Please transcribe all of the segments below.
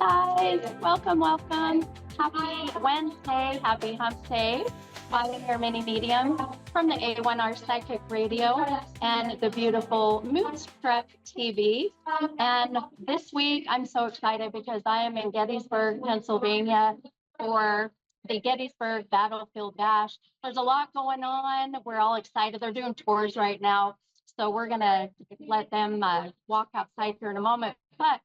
Guys, welcome, welcome. Happy Wednesday, happy hump day. I am your mini medium from the A1R Psychic Radio and the beautiful Moonstruck TV. And this week, I'm so excited because I am in Gettysburg, Pennsylvania for the Gettysburg Battlefield Dash. There's a lot going on. We're all excited. They're doing tours right now. So we're going to let them walk outside here in a moment. But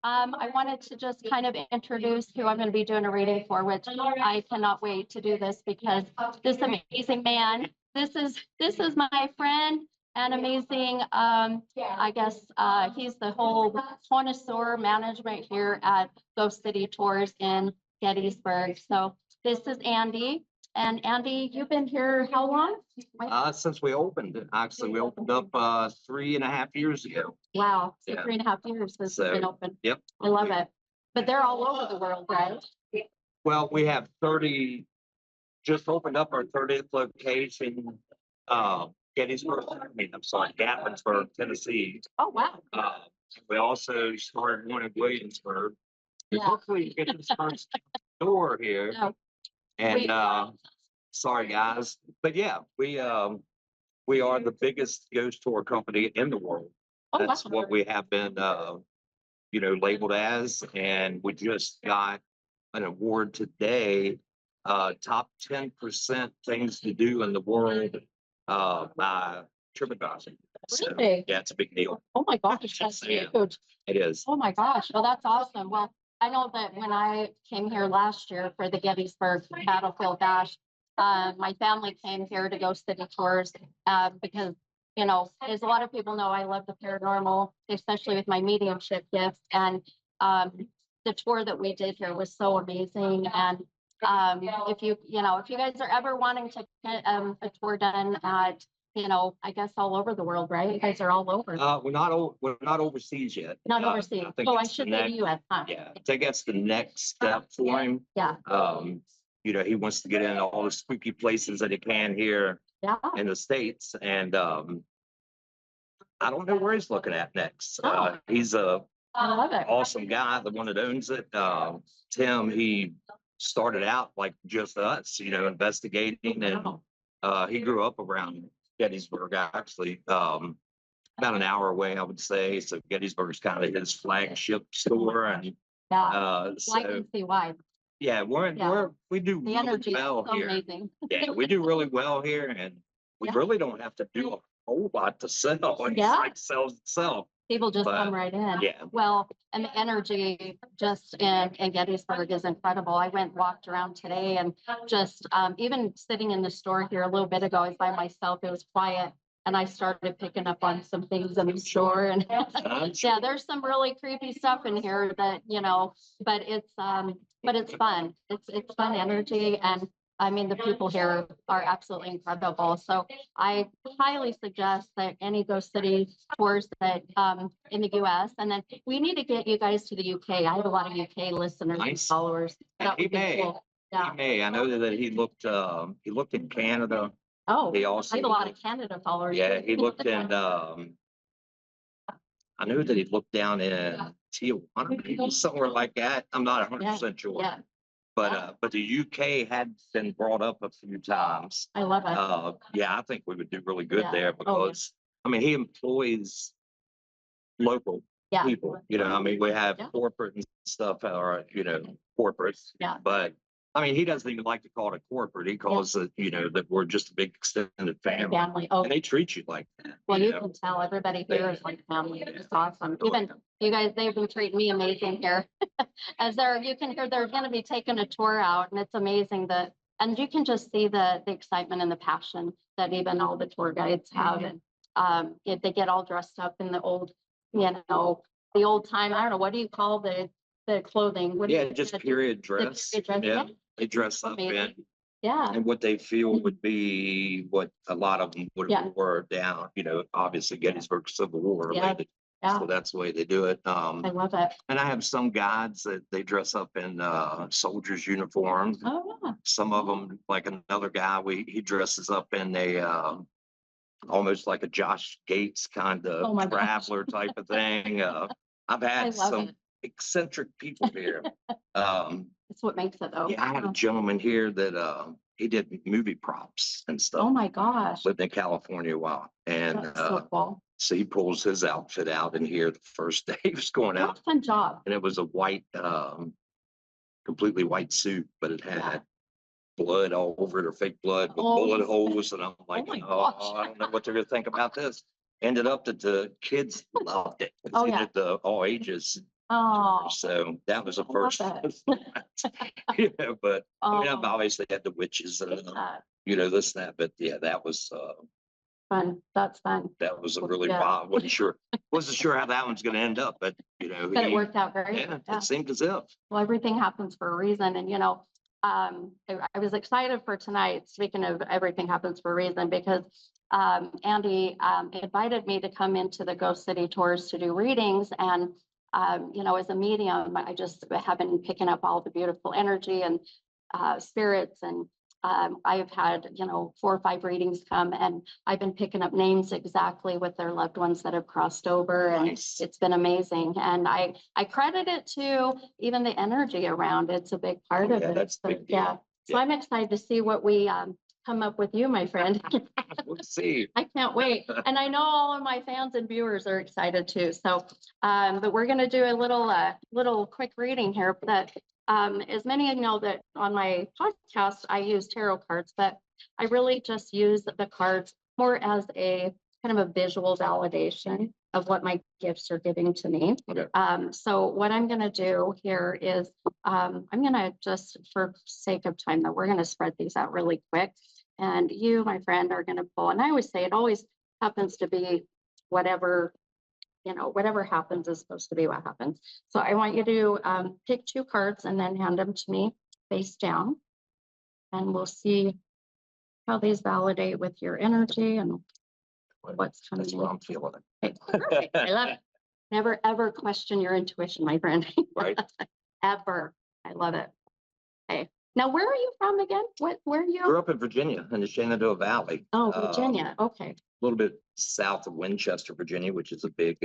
I wanted to just kind of introduce who I'm going to be doing a reading for, which I cannot wait to do this because this amazing man, this is my friend and amazing, I guess he's the whole connoisseur management here at Ghost City Tours in Gettysburg. So this is Andy. And Andy, you've been here how long? Since we opened it. Actually, we opened up 3.5 years ago. Wow, so Yeah. 3.5 years has So, been open. Yep. I love it. But they're all over the world, right? Well, we have 30, just opened up our 30th location, Gettysburg, I'm sorry, Gatlinburg, Tennessee. Oh, wow. We also started one in Williamsburg. Yeah. Hopefully get this first door here. No. And sorry guys, but yeah, we are the biggest ghost tour company in the world. Oh, That's wow. what we have been labeled as, and we just got an award today, top 10% things to do in the world by TripAdvisor. So, Really? yeah, it's a big deal. Oh my gosh, that's Yeah. huge. It is. Oh my gosh, well, that's awesome. Well, I know that when I came here last year for the Gettysburg Battlefield Dash, my family came here to go city tours because, you know, as a lot of people know, I love the paranormal, especially with my mediumship gifts. And the tour that we did here was so amazing. And if you guys are ever wanting to get a tour done at, I guess all over the world, right? You guys are all over. We're not overseas yet. Not overseas. I think So I it's should the be next- US, huh? Yeah, I think that's the next step for him. Yeah. He wants to get in all the spooky places that he can here Yeah. in the States. And I don't know where he's looking at next. Oh. He's a I love it. awesome guy, the one that owns it. Tim, he started out like just us, investigating, and he grew up around Gettysburg, actually, about an hour away, I would say. So Gettysburg is kind of his flagship store, and Yeah. so I can see why. yeah, we do The really energy is well so here. amazing. Yeah, we do really well here, and we Yeah. really don't have to do a whole lot to sell. It's Yeah. like sells itself. People just But, come right in. yeah. Well, and the energy just in Gettysburg is incredible. I went and walked around today and just even sitting in the store here a little bit ago, I was by myself. It was quiet. And I started picking up on some things in the store, and yeah, there's some really creepy stuff in here that, but it's fun. It's fun energy. And I mean, the people here are absolutely incredible. So I highly suggest that any Ghost City tours that in the US, and then we need to get you guys to the UK. I have a lot of UK listeners and Nice. followers. That He would be may. cool. Yeah. He may. I know that he looked in Canada. Oh, He I also have a lot of Canada followers. Yeah, he looked in I know that he looked down in Tijuana, maybe somewhere like that. I'm not 100% sure. Yeah, But the UK had been brought up a few times. I love it. Yeah, I think we would do really good Yeah. there because I mean he employs local Yeah. people. We have Yeah. corporate and stuff, or corporates. Yeah. But I mean, he doesn't even like to call it a corporate. He calls it, that we're just a big extended family, Family. Oh, and they treat you like that. well, you can tell everybody here is like family. It's awesome. Even you guys, they've been treating me amazing here. As you can hear, they're going to be taking a tour out, and it's amazing and you can just see the excitement and the passion that even all the tour guides have. And they get all dressed up in the old, the old time. I don't know, what do you call the clothing? What do Yeah, you- just the- period the dress. period dress, Yeah, yeah. they dress up in Amazing. Yeah. and what they feel would be what a lot of them would Yeah. have wore down. Obviously Gettysburg Civil War Yeah. related. Yeah. So that's the way they do it. I love it. And I have some guides that they dress up in soldiers' uniforms. Oh, yeah. Some of them, like another guy, he dresses up in a almost like a Josh Gates kind Oh of my gosh. traveler type of thing. I've I had love some it. eccentric people here. That's what makes it though. Yeah, I had a gentleman here that he did movie props and Oh stuff. my gosh. Lived in California a while, and That's so cool. so he pulls his outfit out in here the first day he was going What a out, fun job. and it was a white, completely white suit, but it had blood all over it, or fake blood with Oh, bullet holes, and I'm like, my oh, gosh. I don't know what they're gonna think about this. Ended up that the kids loved it. Oh, It's yeah. the all ages. Oh, So that was a I love first. it. Yeah, but I mean, I've Oh, obviously had the witches and uh, this, that, but yeah, that was fun. That's fun. a really Yeah. wild. Wasn't sure how that one's gonna end up, but But it worked out great. yeah, Yeah. it seemed as if. Well, everything happens for a reason. And, I was excited for tonight, speaking of everything happens for a reason, because Andy invited me to come into the Ghost City tours to do readings. And, as a medium, I just have been picking up all the beautiful energy and spirits. And I've had, 4 or 5 readings come, and I've been picking up names exactly with their loved ones that have crossed over. And Nice. it's been amazing. And I credit it to even the energy around. It's a big part of Yeah, it. that's a So, big deal. yeah. So I'm excited to see what we come up with you, my friend. We'll see. I can't wait. And I know all of my fans and viewers are excited too. So, but we're going to do a little quick reading here. That as many of you know, that on my podcast, I use tarot cards, but I really just use the cards more as a kind of a visual validation of what my gifts are giving to me. Okay. So what I'm going to do here is I'm going to just, for sake of time, though, we're going to spread these out really quick. And you, my friend, are going to pull. And I always say it always happens to be whatever, whatever happens is supposed to be what happens. So I want you to pick 2 cards and then hand them to me face down. And we'll see how these validate with your energy and what's coming That's in. what I'm feeling. Okay, perfect. I love it. Never ever question your intuition, my friend. Right. Ever. I love it. Okay. Now, where are you from again? Where are you? Grew up in Virginia in the Shenandoah Valley. Oh, Virginia. Okay. A little bit south of Winchester, Virginia, which is a big,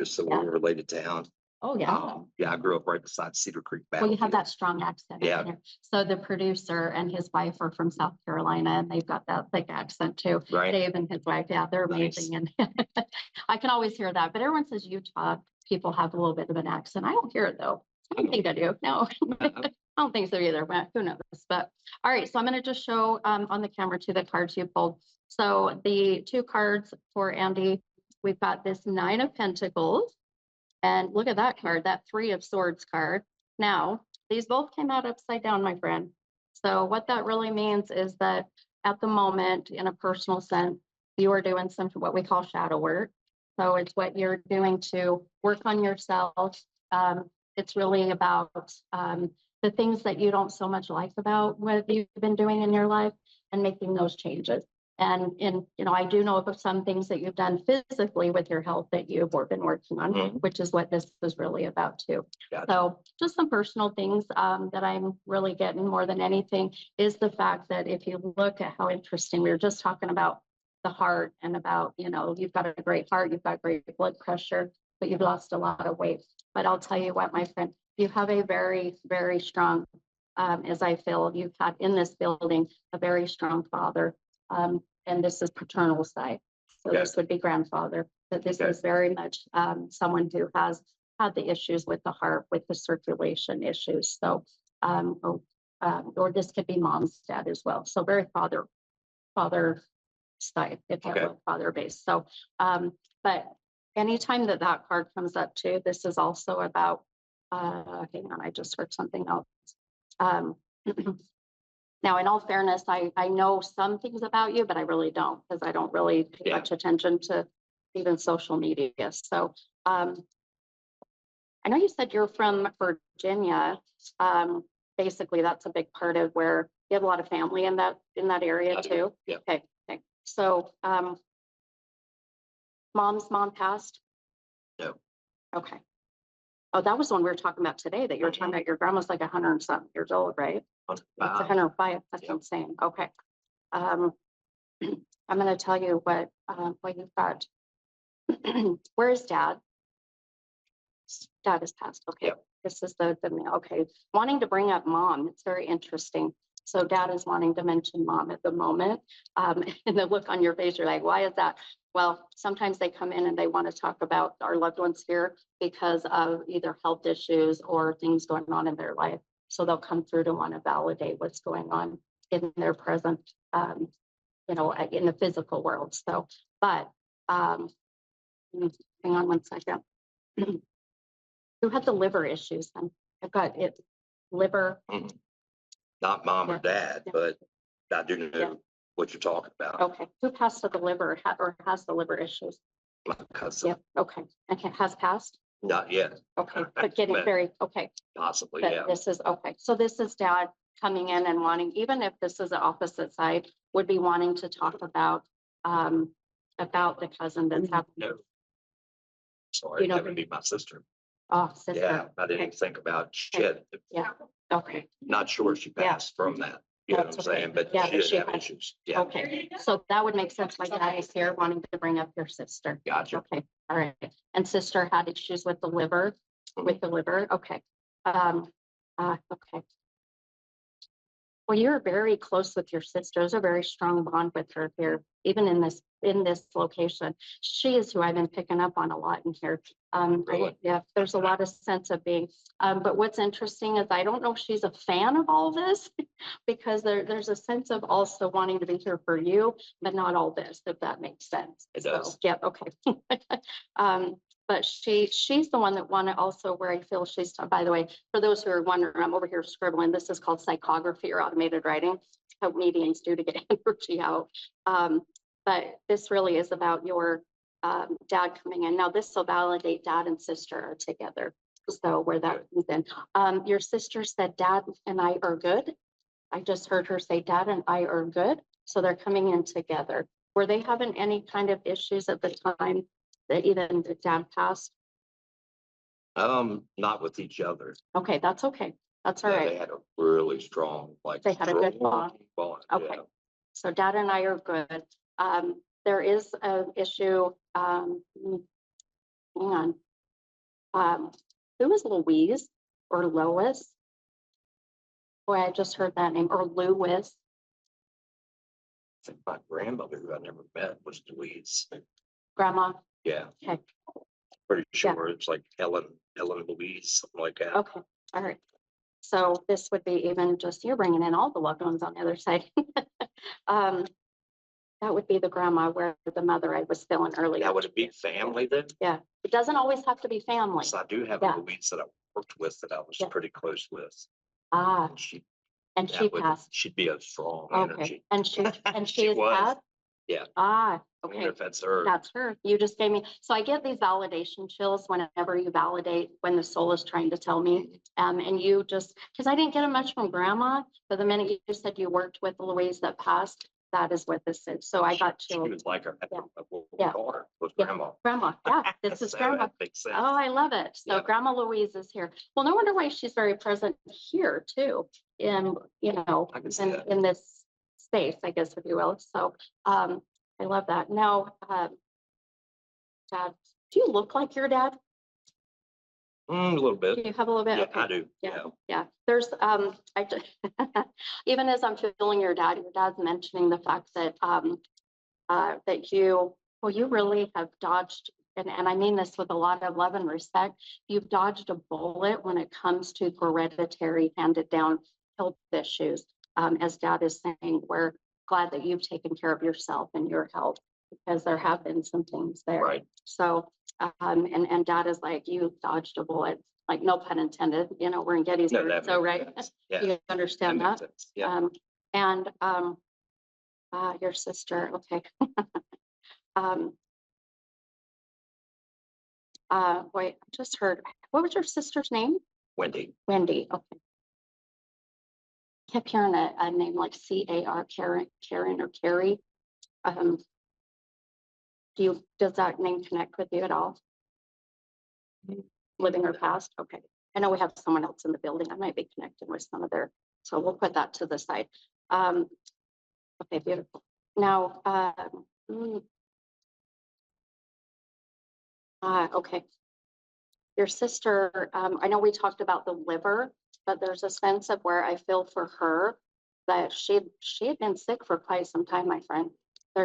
civil war related town. Oh, yeah. Yeah, I grew up right beside Cedar Creek Well, you have Battlefield. that strong accent. Yeah. In there. So the producer and his wife are from South Carolina, and they've got that thick accent too. Right. Dave and his wife, yeah, they're Nice. amazing. And I can always hear that. But everyone says Utah people have a little bit of an accent. I don't hear it though. I don't think I do. No, I don't think so either. But who knows? But all right, so I'm going to just show on the camera the cards you pulled. So the 2 cards for Andy, we've got this 9 of Pentacles. And look at that card, that 3 of Swords card. Now, these both came out upside down, my friend. So what that really means is that at the moment, in a personal sense, you are doing some what we call shadow work. So it's what you're doing to work on yourself. It's really about the things that you don't so much like about what you've been doing in your life and making those changes. And I do know of some things that you've done physically with your health that you've been working on, which is what this is really about too. Gotcha. So just some personal things that I'm really getting more than anything is the fact that if you look at how interesting, we were just talking about the heart and about, you've got a great heart, you've got great blood pressure, but you've lost a lot of weight. But I'll tell you what, my friend, you have a very, very strong, as I feel, you've had in this building, a very strong father. And this is paternal side. So Okay. this would be grandfather, but this Okay. is very much someone who has had the issues with the heart, with the circulation issues. So, or this could be mom's dad as well. So very father side, if you Okay. will, father base. So, but anytime that card comes up too, this is also about, hang on, I just heard something else. Now, in all fairness, I know some things about you, but I really don't, because I don't really pay much attention to even social media. So I know you said you're from Virginia. Basically, that's a big part of where you have a lot of family in that area too. Yeah. Okay. So mom passed? No. Okay. Oh, that was the one we were talking about today, that you were talking about your grandma's like 100 and something years old, right? It's 105. That's insane. Okay. I'm going to tell you what you've got. Where's dad? Dad has passed. Okay. Yep. This is the, okay. Wanting to bring up mom. It's very interesting. So dad is wanting to mention mom at the moment. And the look on your face, you're like, why is that? Well, sometimes they come in and they want to talk about our loved ones here because of either health issues or things going on in their life. So they'll come through to want to validate what's going on in their present, you know, in the physical world. So, but, hang on one second. Who had the liver issues then? I've got it, liver. Not mom or Yeah. dad, Yeah. but I do know Yeah. what you're talking about. Okay, who passed to the liver or has the liver issues? My cousin, Yep, okay, okay, has passed? not yet, Okay, but getting But- very, okay, possibly, but yeah. this is, okay, so this is dad coming in and wanting, even if this is the opposite side, would be wanting to talk about the cousin that's happening. No. Sorry, You know that would be my sister. Oh, sister. Yeah, I didn't Okay. think about shit. Yeah, okay, Not sure she Yeah. passed from that. You know what I'm That's okay. saying? But Yeah, she but did she have had- issues. Yeah, okay, so that would make sense. My dad is here wanting to bring up your sister. gotcha. Okay, all right. And sister had issues with the liver, okay. Okay. Well, you're very close with your sister. There's a very strong bond with her here, even in this location. She is who I've been picking up on a lot in here. Really? Yeah, there's a lot of sense of being, but what's interesting is I don't know if she's a fan of all this because there's a sense of also wanting to be here for you, but not all this, if that makes sense. It So, does. yeah, okay. But she's the one that wanted also where I feel she's, by the way, for those who are wondering, I'm over here scribbling. This is called psychography or automated writing. How mediums do to get energy out. But this really is about your dad coming in. Now this will validate dad and sister are together. So where that comes in. Your sister said dad and I are good. I just heard her say dad and I are good. So they're coming in together. Were they having any kind of issues at the time that even the dad passed? Not with each other. Okay, that's okay. That's all Yeah, right. they had a really strong, like. They had a good strong bond. yeah. Okay. So dad and I are good. There is an issue, hang on. Who was Louise or Lois? Boy, I just heard that name, or Lewis. I think my grandmother, who I never met, was Louise. Grandma. Yeah, Okay, pretty sure it's like Ellen Louise, something like that. okay, all right. So this would be even just, you're bringing in all the loved ones on the other side. That would be the grandma where the mother I was feeling earlier. Now, would it be family then? Yeah, it doesn't always have to be family. So I do have Yeah. a Louise that I worked with that I was Yeah. pretty close with. Ah, And she, and she passed. she'd be a strong Okay, energy. and she She is was. passed? Yeah. Ah, I wonder okay. if that's her. That's her. You just gave me, so I get these validation chills whenever you validate when the soul is trying to tell me. And you just, because I didn't get it much from grandma, but the minute you just said you worked with Louise that passed, that is what this is. So I got She chills. was like her. Yeah. What we Yeah. call her was Yeah. grandma. Grandma, yeah, this is So grandma. that makes sense. Oh, I love it. So Yeah. Grandma Louise is here. Well, no wonder why she's very present here too, in, you know, I can see in, that. in this space, I guess, if you will. So, I love that. Now, Dad, do you look like your dad? A little Do bit. you have a little bit? Yeah, Okay. I do. Yeah. Yeah. Yeah, there's, I just, even as I'm feeling your dad's mentioning the fact that, that you, well, you really have dodged, and I mean this with a lot of love and respect, you've dodged a bullet when it comes to hereditary handed down health issues. As dad is saying, we're glad that you've taken care of yourself and your health because there have been some things there. Right. So, and dad is like, you dodged a bullet, like no pun intended, you know, we're in Gettysburg, No, that so makes right. sense. Yeah. You understand makes that? sense. Yeah. And, your sister, okay. Um, wait, I just heard, what was your sister's name? Wendy. Wendy, okay. Kept hearing a name like C-A-R, Karen or Carrie. Does that name connect with you at all? Living or past? Okay. I know we have someone else in the building. I might be connected with some of their, so we'll put that to the side. Okay, beautiful. Now, okay. your sister, I know we talked about the liver, but there's a sense of where I feel for her that she had been sick for quite some time, my friend.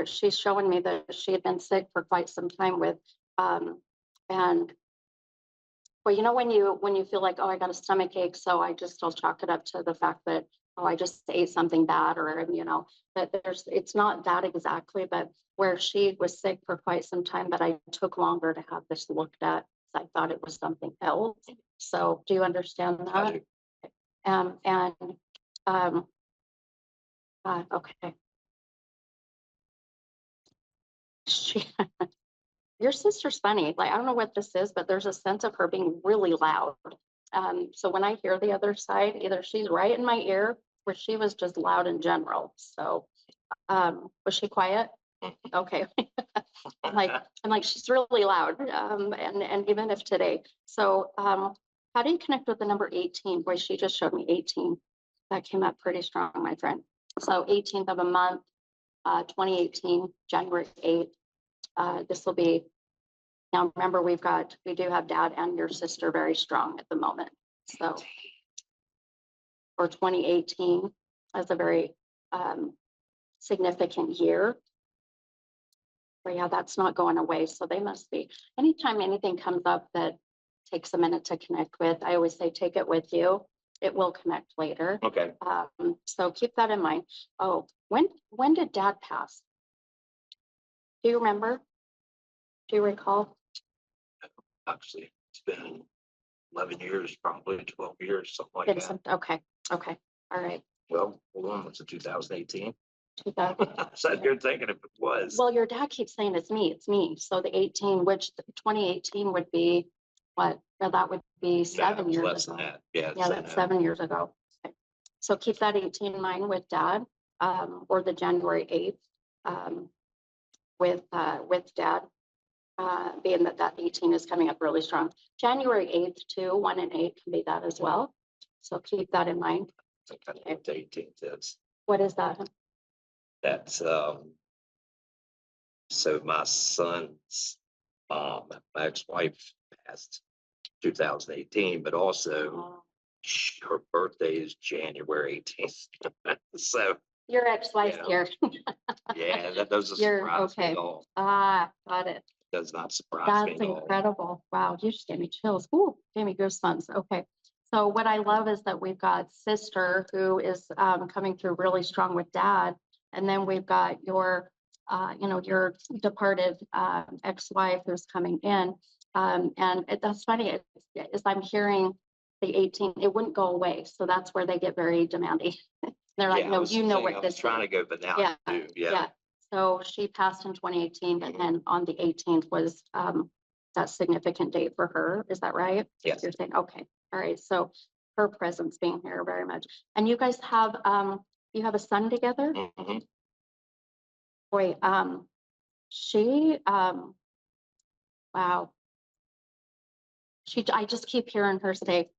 She's showing me that she had been sick for quite some time with, and well, when you feel like, oh, I got a stomach ache, so I just still chalk it up to the fact that, oh, I just ate something bad, or that it's not that exactly, but where she was sick for quite some time, but I took longer to have this looked at. I thought it was something else. So, do you understand I that? do. And um, okay, she your sister's funny. Like, I don't know what this is, but there's a sense of her being really loud. So when I hear the other side, either she's right in my ear or she was just loud in general. So was she quiet? Okay. I'm like, she's really loud. And even if today. So how do you connect with the number 18? Boy, she just showed me 18. That came up pretty strong, my friend. So 18th of a month, 2018, January 8th. This will be. Now, remember, we do have dad and your sister very strong at the moment. So for 2018 as a very significant year. But yeah, that's not going away. So they must be. Anytime anything comes up that takes a minute to connect with, I always say, take it with you. It will connect later. Okay. So keep that in mind. Oh, when did dad pass? Do you remember? Do you recall? Actually, it's been 11 years, probably 12 years, something like Did that. Okay. Okay. All right. Well, hold on, was it 2018? 2000. So you're thinking if it was. Well, your dad keeps saying it's me. So the 18, which 2018 would be what? Well, that would be No, 7 it's years less than ago. that. Yeah. Yeah, that's 7 years ago. Okay. So keep that 18 in mind with dad, or the January 8th, with dad, being that 18 is coming up really strong. January 8th too, 1 and 8 can be that as well. So keep that in mind. I kind of what the 18th is. What is that? That's so my son's mom, my ex-wife passed 2018, but also Oh, her birthday is January 18th. So your ex-wife's yeah, here. yeah, that doesn't You're surprise me okay. at all. Got it. Does not surprise me That's at all. incredible. Wow, you just gave me chills. Ooh, gave me goosebumps. Okay. So what I love is that we've got sister who is coming through really strong with dad. And then we've got your departed ex-wife who's coming in. That's funny is I'm hearing the 18, it wouldn't go away. So that's where they get very demanding. They're like, Yeah, I no, was you know saying, what I was this trying is. to go, but now Yeah, I do. Yeah. yeah. So she passed in 2018, but then on the 18th was that significant date for her. Is that right? Yes. You're saying, okay, all right. So her presence being here very much. And you guys have a son together? Mhm. Boy, she wow. I just keep hearing her say,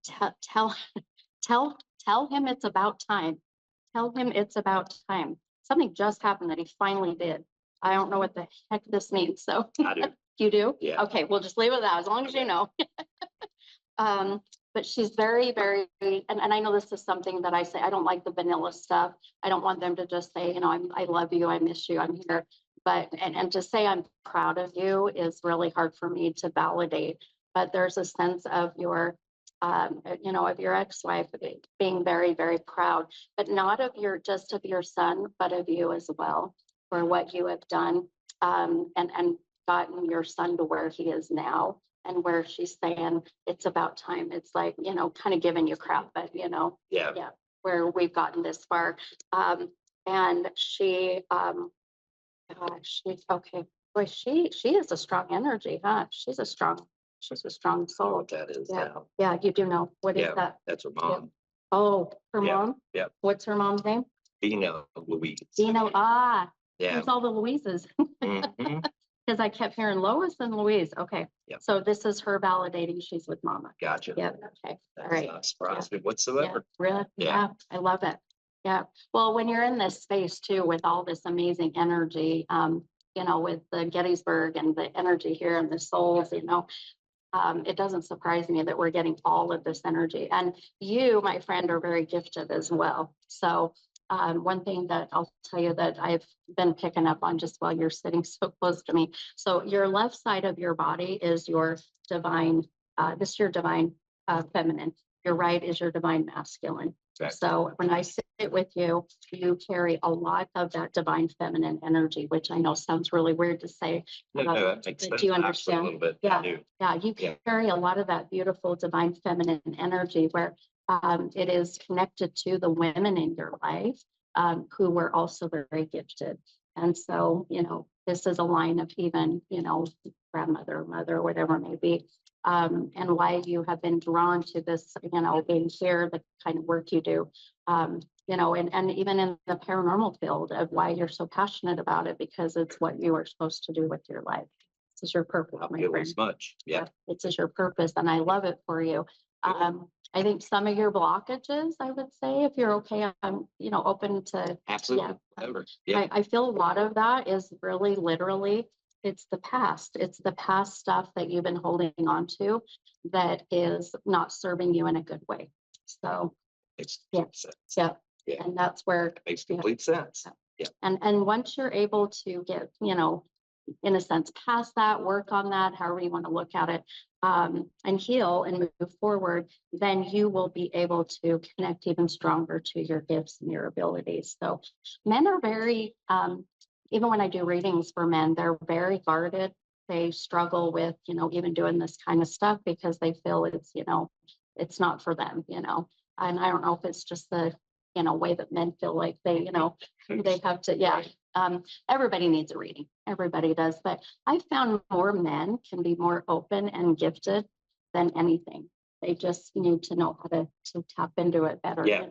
tell tell tell him it's about time. Tell him it's about time. Something just happened that he finally did. I don't know what the heck this means. So I do. you do? Yeah. Okay, we'll just leave it at that as long as you Okay. know. Um, but she's very, very, and I know this is something that I say, I don't like the vanilla stuff. I don't want them to just say, I love you, I miss you, I'm here. But, and to say I'm proud of you is really hard for me to validate. But there's a sense of of your ex-wife being very, very proud, but not of just of your son, but of you as well for what you have done, and gotten your son to where he is now, and where she's saying it's about time. It's like, kind of giving you crap, but Yeah. yeah, where we've gotten this far. And she, she's okay. Boy, she is a strong energy, huh? She's a strong I know soul. what that is Yeah. now. Yeah, you do know. What is Yeah. that? That's her mom. Oh, her Yeah, mom? yeah. What's her mom's name? Dina Louise. Dino. Yeah. Who's all the Louises? Mhm. Because I kept hearing Lois and Louise. Okay. Yep. So this is her validating she's with mama. Gotcha. Yep. Okay. That All does right. not surprise me Yeah. whatsoever. Really? Yeah. I love it. Yeah. Well, when you're in this space too, with all this amazing energy, with the Gettysburg and the energy here and the souls, it doesn't surprise me that we're getting all of this energy. And you, my friend, are very gifted as well. So one thing that I'll tell you that I've been picking up on just while you're sitting so close to me. So your left side of your body is your divine, this is your divine feminine. Your right is your divine masculine. Okay. So when I sit with you, you carry a lot of that divine feminine energy, which I know sounds really weird to say. No, that makes but sense. do you Actually, understand? a little bit. Yeah. I do. Yeah, you Yeah. carry a lot of that beautiful divine feminine energy where it is connected to the women in your life who were also very gifted. And so, this is a line of even, grandmother, mother, whatever it may be. And why you have been drawn to this, being here, the kind of work you do, and even in the paranormal field of why you're so passionate about it, because it's what you are supposed to do with your life. This is your purpose, I my feel friend. as much. Yeah. This is your purpose, and I love it for you. I think some of your blockages, I would say, if you're okay, I'm, open to. Absolutely. Yeah. I feel a lot of that is really literally, it's the past. It's the past stuff that you've been holding on to that is not serving you in a good way. So, Makes yeah. sense. yeah. Yeah. And that's where, Makes complete sense. Yeah. and once you're able to get, in a sense, past that, work on that, however you want to look at it, and heal and move forward, then you will be able to connect even stronger to your gifts and your abilities. So men are very, even when I do readings for men, they're very guarded. They struggle with, even doing this kind of stuff because they feel it's not for them, and I don't know if it's just the, way that men feel like they, they have to, yeah. Everybody needs a reading. Everybody does. But I found more men can be more open and gifted than anything. They just need to know how to tap into it better, Yeah.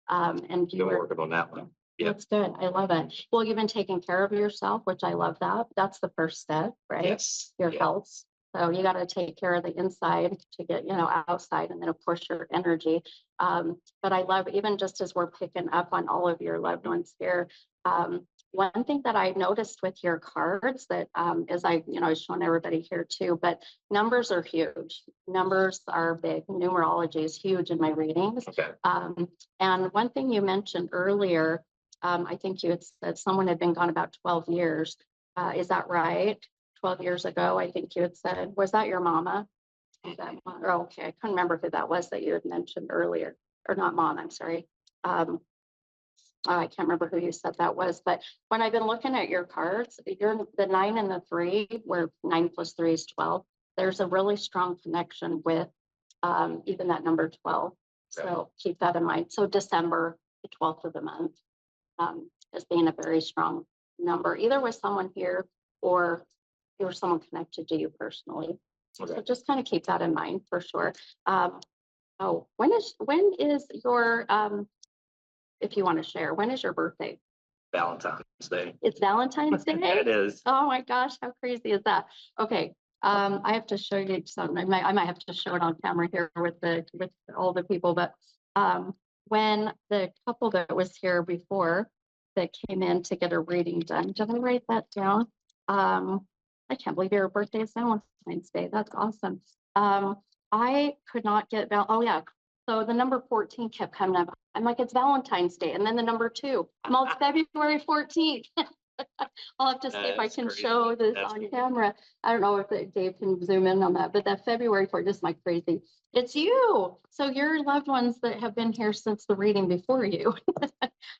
And Been working on that one. Yeah. That's good. I love it. Well, you've been taking care of yourself, which I love that. That's the first step, right? Yes. Your Yeah. health. So you got to take care of the inside to get, outside, and then of course your energy. But I love, even just as we're picking up on all of your loved ones here, one thing that I noticed with your cards that is I've shown everybody here too, but numbers are huge. Numbers are big. Numerology is huge in my readings. Okay. And one thing you mentioned earlier, I think you had said someone had been gone about 12 years. Is that right? 12 years ago, I think you had said, was that your mama? Oh, okay, I couldn't remember who that was that you had mentioned earlier, or not mom, I'm sorry. I can't remember who you said that was, but when I've been looking at your cards, you're the 9 and the 3, where 9 plus 3 is 12. There's a really strong connection with even that number 12. Okay. So keep that in mind. So December, the 12th of the month, as being a very strong number, either with someone here or you're someone connected to you personally. Okay. So just kind of keep that in mind for sure. When is your if you want to share, when is your birthday? Valentine's Day. It's Valentine's Day? It is. Oh my gosh, how crazy is that? Okay. I have to show you something. I might have to show it on camera here with all the people, but when the couple that was here before that came in to get a reading done, did I write that down? I can't believe your birthday is Valentine's Day. That's awesome. I could not get oh yeah. So the number 14 kept coming up. I'm like, it's Valentine's Day. And then the number 2, well, it's February 14th. I'll have to see if I can crazy. show this That's on cool. camera. I don't know if Dave can zoom in on that, but that February 4th, just like crazy. It's you. So your loved ones that have been here since the reading before you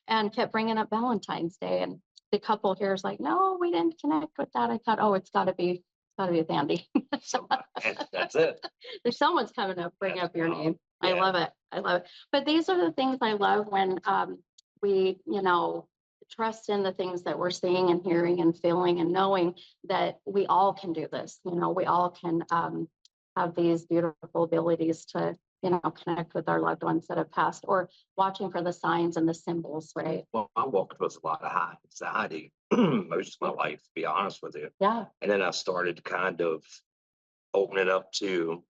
and kept bringing up Valentine's Day. And the couple here is like, no, we didn't connect with that. I thought, oh, it's got to be with Andy. So that's it. There's someone's coming up, bring That's up your wild. name. Yeah. I love it. I love it. But these are the things I love when we, trust in the things that we're seeing and hearing and feeling and knowing that we all can do this. We all can have these beautiful abilities to, connect with our loved ones that have passed, or watching for the signs and the symbols, right? Well, I walked with a lot of anxiety most of my life, to be honest with you. Yeah. And then I started kind of opening up to,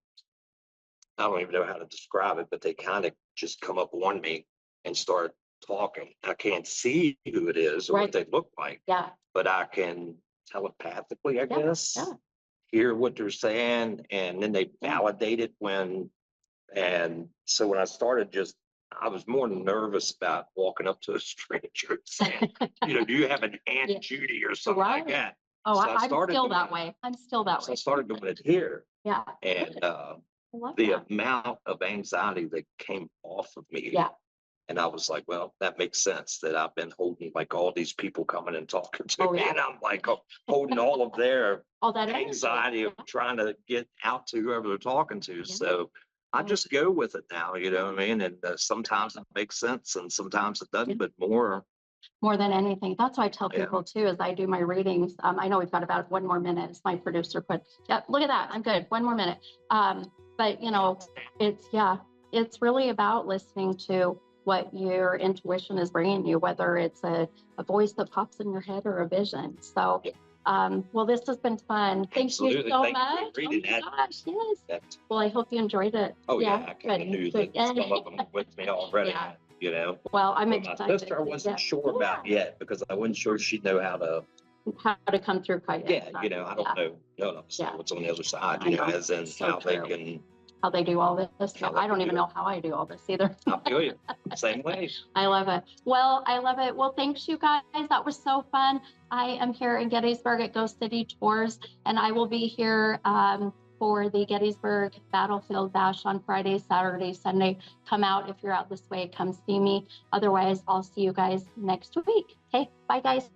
I don't even know how to describe it, but they kind of just come up on me and start talking. I can't see who it is or Right. what they look like, Yeah. but I can telepathically, I guess. Yeah. hear what they're saying, and then they validate it and so when I started I was more nervous about walking up to a stranger and saying, do you have an Aunt Yeah. Judy or something like Right. that? Oh, So I'm started still doing that it. way. I'm still that So I way. started doing it here, Yeah. and I love the that. amount of anxiety that came off of me. Yeah. And I was like, well, that makes sense that I've been holding like all these people coming and talking to Oh, me, yeah. and I'm like holding all of their All that energy. anxiety of Yeah. trying to get out to whoever they're talking to. Yeah. So I Yeah. just go with it now, you know what I mean? And sometimes it makes sense and sometimes it Yeah. doesn't, but more. More than anything. That's why I tell Yeah. people too, as I do my readings. I know we've got about 1 more minute. As my producer put, yeah, look at that. I'm good. 1 more minute. But it's really about listening to what your intuition is bringing you, whether it's a voice that pops in your head or a vision. So, well, this has been fun. Thank you Absolutely. so Thank you for much. Oh reading my that. gosh, yes. That- Well, I hope you enjoyed it. Oh yeah, I kind of knew good. that some of them were with me already, Yeah. you know. Well, I'm But my excited. sister I wasn't Yeah. sure about yet because I wasn't sure she'd know how to. How to come through quite Yeah, yet. I don't know. No, Yeah. what's on the other side, I know. as in So how they true. can. How they do all this. How they I don't can even do know how I do all this either. I feel you. Same way. I love it. Well, I love it. Well, thanks you guys. That was so fun. I am here in Gettysburg at Ghost City Tours, and I will be here for the Gettysburg Battlefield Bash on Friday, Saturday, Sunday. Come out if you're out this way. Come see me. Otherwise, I'll see you guys next week. Okay, bye guys.